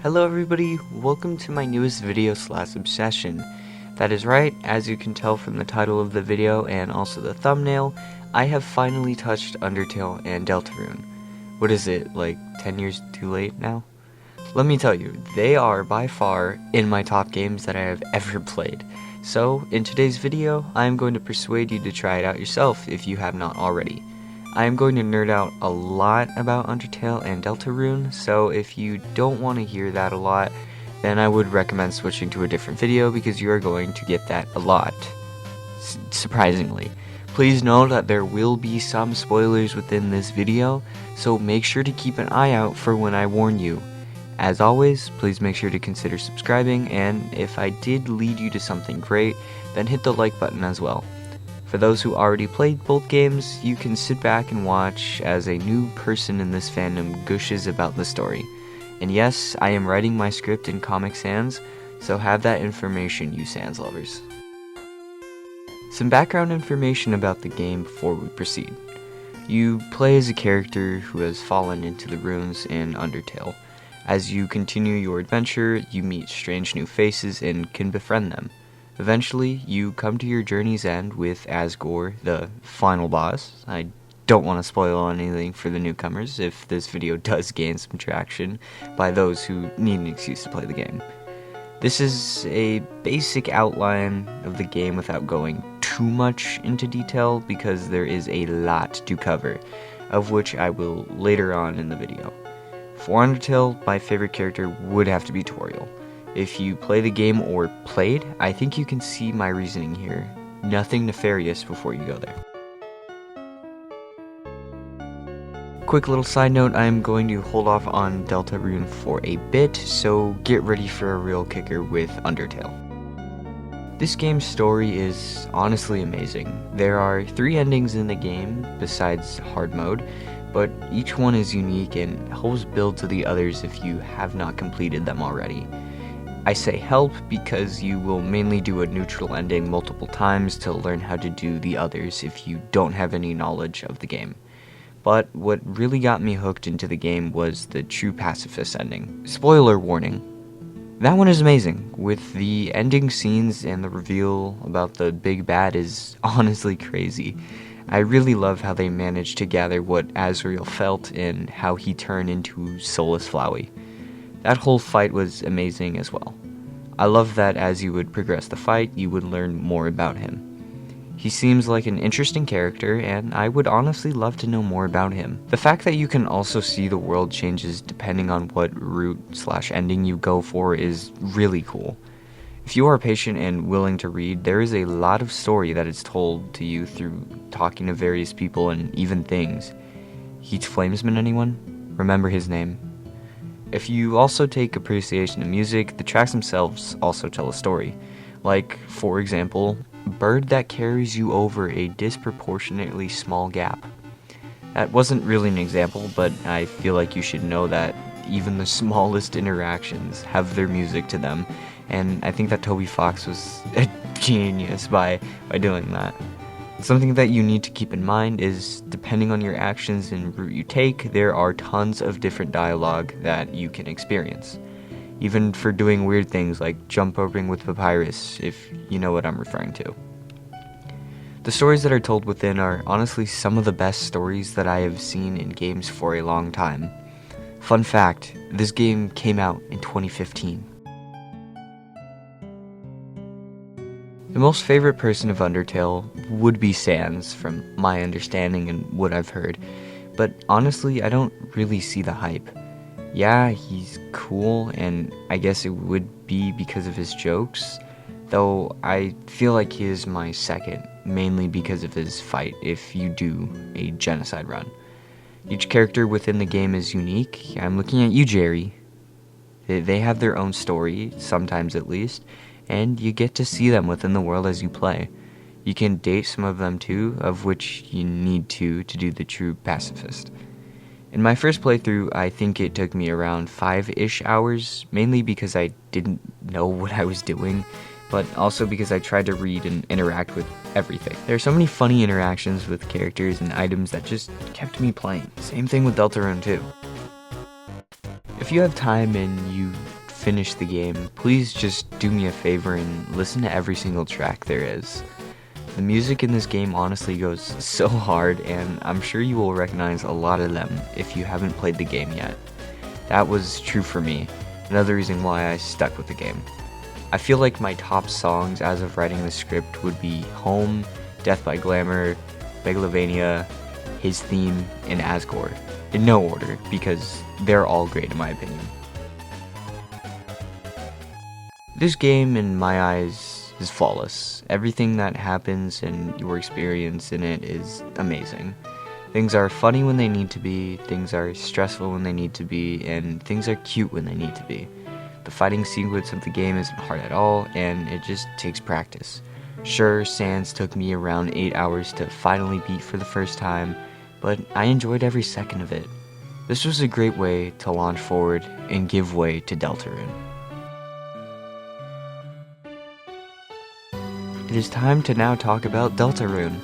Hello everybody, welcome to my newest video / obsession. That is right, as you can tell from the title of the video and also the thumbnail, I have finally touched Undertale and Deltarune. What is it, like 10 years too late now? Let me tell you, they are by far in my top games that I have ever played. So, in today's video, I am going to persuade you to try it out yourself if you have not already. I am going to nerd out a lot about Undertale and Deltarune, so if you don't want to hear that a lot, then I would recommend switching to a different video because you are going to get that a lot. Surprisingly. Please note that there will be some spoilers within this video, so make sure to keep an eye out for when I warn you. As always, please make sure to consider subscribing, and if I did lead you to something great, then hit the like button as well. For those who already played both games, you can sit back and watch as a new person in this fandom gushes about the story. And yes, I am writing my script in Comic Sans, so have that information, you Sans lovers. Some background information about the game before we proceed. You play as a character who has fallen into the ruins in Undertale. As you continue your adventure, you meet strange new faces and can befriend them. Eventually, you come to your journey's end with Asgore, the final boss. I don't want to spoil anything for the newcomers if this video does gain some traction by those who need an excuse to play the game. This is a basic outline of the game without going too much into detail because there is a lot to cover, of which I will later on in the video. For Undertale, my favorite character would have to be Toriel. If you play the game or played, I think you can see my reasoning here. Nothing nefarious before you go there. Quick little side note, I am going to hold off on Deltarune for a bit, so get ready for a real kicker with Undertale. This game's story is honestly amazing. There are 3 endings in the game besides hard mode, but each one is unique and helps build to the others if you have not completed them already. I say help because you will mainly do a neutral ending multiple times to learn how to do the others if you don't have any knowledge of the game. But what really got me hooked into the game was the true pacifist ending. Spoiler warning. That one is amazing, with the ending scenes and the reveal about the big bad is honestly crazy. I really love how they managed to gather what Azrael felt and how he turned into Soulless Flowey. That whole fight was amazing as well. I love that as you would progress the fight, you would learn more about him. He seems like an interesting character, and I would honestly love to know more about him. The fact that you can also see the world changes depending on what route / ending you go for is really cool. If you are patient and willing to read, there is a lot of story that is told to you through talking to various people and even things. Heat Flamesman, anyone? Remember his name. If you also take appreciation to music, the tracks themselves also tell a story. Like, for example, Bird That Carries You Over a Disproportionately Small Gap. That wasn't really an example, but I feel like you should know that even the smallest interactions have their music to them, and I think that Toby Fox was a genius by doing that. Something that you need to keep in mind is, depending on your actions and route you take, there are tons of different dialogue that you can experience. Even for doing weird things like jump roping with Papyrus, if you know what I'm referring to. The stories that are told within are honestly some of the best stories that I have seen in games for a long time. Fun fact, this game came out in 2015. The most favorite person of Undertale would be Sans, from my understanding and what I've heard, but honestly I don't really see the hype. Yeah, he's cool, and I guess it would be because of his jokes, though I feel like he is my second, mainly because of his fight if you do a genocide run. Each character within the game is unique. I'm looking at you, Jerry. They have their own story, sometimes at least, and you get to see them within the world as you play. You can date some of them too, of which you need to do the true pacifist. In my first playthrough, I think it took me around 5-ish hours, mainly because I didn't know what I was doing, but also because I tried to read and interact with everything. There are so many funny interactions with characters and items that just kept me playing. Same thing with Deltarune too. If you have time and you finish the game, please just do me a favor and listen to every single track there is. The music in this game honestly goes so hard, and I'm sure you will recognize a lot of them if you haven't played the game yet. That was true for me, another reason why I stuck with the game. I feel like my top songs as of writing the script would be Home, Death by Glamour, Megalovania, His Theme, and Asgore, in no order, because they're all great in my opinion. This game, in my eyes, is flawless. Everything that happens and your experience in it is amazing. Things are funny when they need to be, things are stressful when they need to be, and things are cute when they need to be. The fighting sequence of the game isn't hard at all, and it just takes practice. Sure, Sans took me around 8 hours to finally beat for the first time, but I enjoyed every second of it. This was a great way to launch forward and give way to Deltarune. It is time to now talk about Deltarune.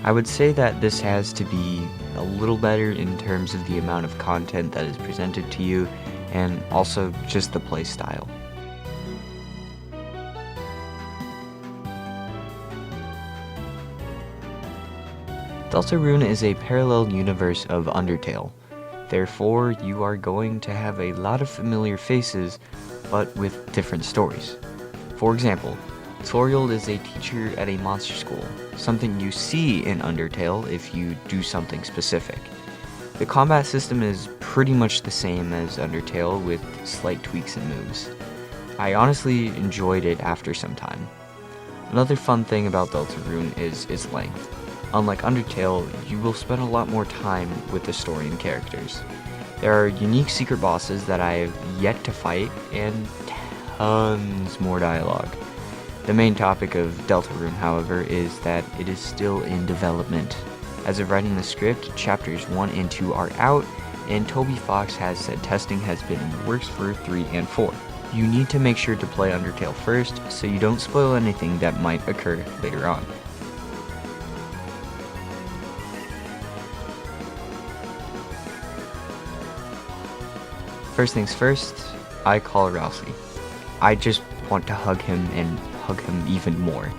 I would say that this has to be a little better in terms of the amount of content that is presented to you, and also just the play style. Deltarune is a parallel universe of Undertale. Therefore, you are going to have a lot of familiar faces, but with different stories. For example, Toriel is a teacher at a monster school, something you see in Undertale if you do something specific. The combat system is pretty much the same as Undertale with slight tweaks and moves. I honestly enjoyed it after some time. Another fun thing about Deltarune is its length. Unlike Undertale, you will spend a lot more time with the story and characters. There are unique secret bosses that I have yet to fight, and tons more dialogue. The main topic of Deltarune, however, is that it is still in development. As of writing the script, chapters 1 and 2 are out, and Toby Fox has said testing has been in the works for 3 and 4. You need to make sure to play Undertale first, so you don't spoil anything that might occur later on. First things first, I call Rousey. I just want to hug him and hug him even more.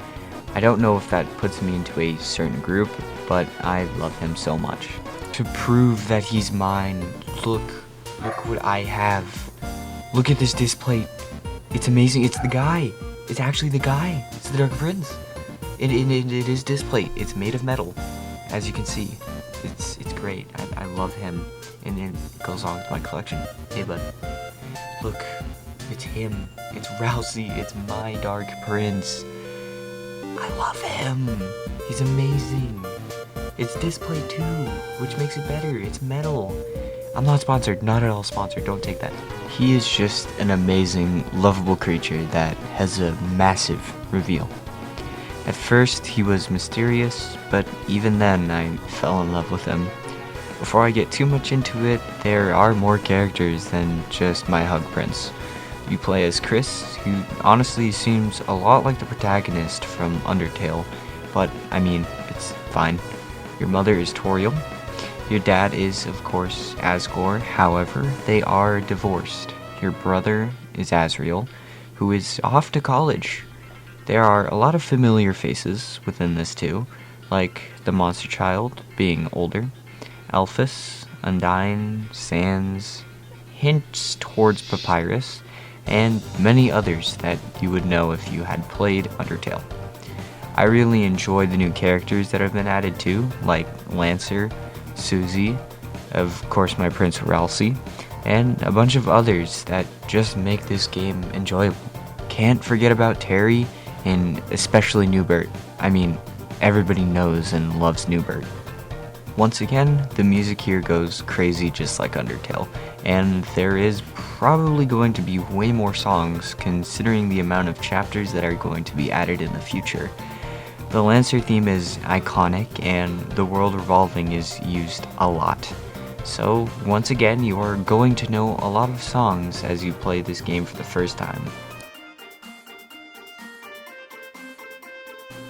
I don't know if that puts me into a certain group, but I love him so much. To prove that he's mine, look what I have. Look at this display. It's amazing. It's the guy. It's actually the guy. It's the Dark Prince. It is display. It's made of metal, as you can see. It's great. I love him, and it goes on with my collection. Hey bud, look, it's him. It's Rousey. It's my Dark Prince. I love him. He's amazing. It's display too, which makes it better. It's metal. I'm not sponsored. Not at all sponsored. Don't take that. He is just an amazing, lovable creature that has a massive reveal. At first, he was mysterious, but even then, I fell in love with him. Before I get too much into it, there are more characters than just my Hug Prince. You play as Chris, who honestly seems a lot like the protagonist from Undertale, but I mean, it's fine. Your mother is Toriel. Your dad is, of course, Asgore. However, they are divorced. Your brother is Asriel, who is off to college. There are a lot of familiar faces within this too, like the monster child being older, Alphys, Undyne, Sans, hints towards Papyrus, and many others that you would know if you had played Undertale. I really enjoy the new characters that have been added too, like Lancer, Susie, of course my Prince Rousey, and a bunch of others that just make this game enjoyable. Can't forget about Terry, and especially Newbert. I mean, everybody knows and loves Newbert. Once again, the music here goes crazy just like Undertale, and there is probably going to be way more songs considering the amount of chapters that are going to be added in the future. The Lancer theme is iconic, and the world revolving is used a lot. So, once again, you are going to know a lot of songs as you play this game for the first time.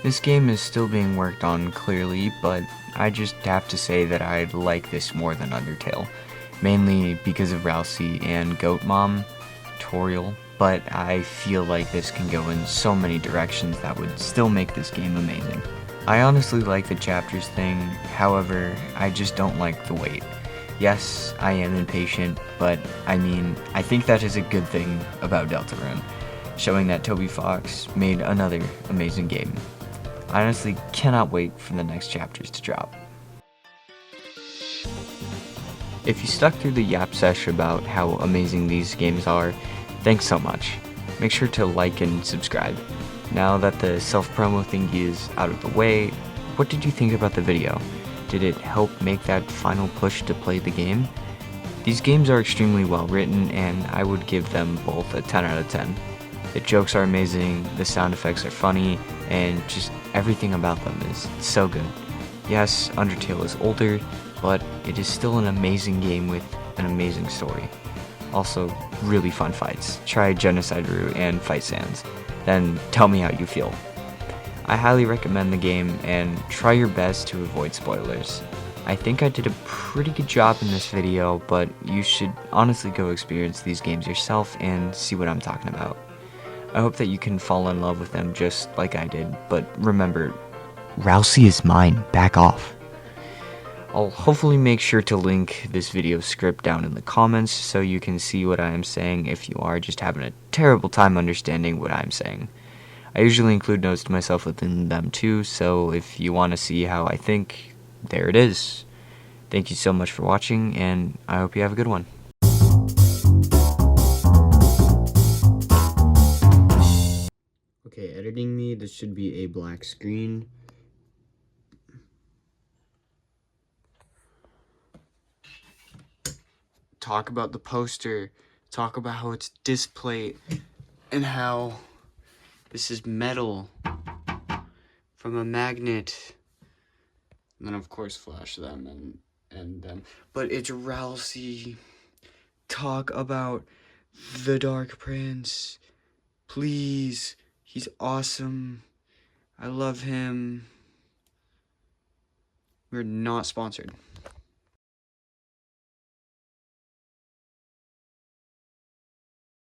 This game is still being worked on, clearly, but I just have to say that I like this more than Undertale, mainly because of Rousey and Goat Mom, Toriel, but I feel like this can go in so many directions that would still make this game amazing. I honestly like the chapters thing, however, I just don't like the wait. Yes, I am impatient, but I mean, I think that is a good thing about Deltarune, showing that Toby Fox made another amazing game. I honestly cannot wait for the next chapters to drop. If you stuck through the yap sesh about how amazing these games are, thanks so much. Make sure to like and subscribe. Now that the self-promo thingy is out of the way, what did you think about the video? Did it help make that final push to play the game? These games are extremely well written, and I would give them both a 10 out of 10. The jokes are amazing, the sound effects are funny, and just everything about them is so good. Yes, Undertale is older, but it is still an amazing game with an amazing story. Also, really fun fights. Try Genocide Rue and Fight Sands, then tell me how you feel. I highly recommend the game, and try your best to avoid spoilers. I think I did a pretty good job in this video, but you should honestly go experience these games yourself and see what I'm talking about. I hope that you can fall in love with them just like I did, but remember, Rousey is mine, back off. I'll hopefully make sure to link this video script down in the comments so you can see what I am saying if you are just having a terrible time understanding what I'm saying. I usually include notes to myself within them too, so if you want to see how I think, there it is. Thank you so much for watching, and I hope you have a good one. Okay, editing me, this should be a black screen. Talk about the poster, talk about how it's display, and how this is metal from a magnet. And then of course flash them and them. But it's Rousey. Talk about the Dark Prince. Please. He's awesome. I love him. We're not sponsored.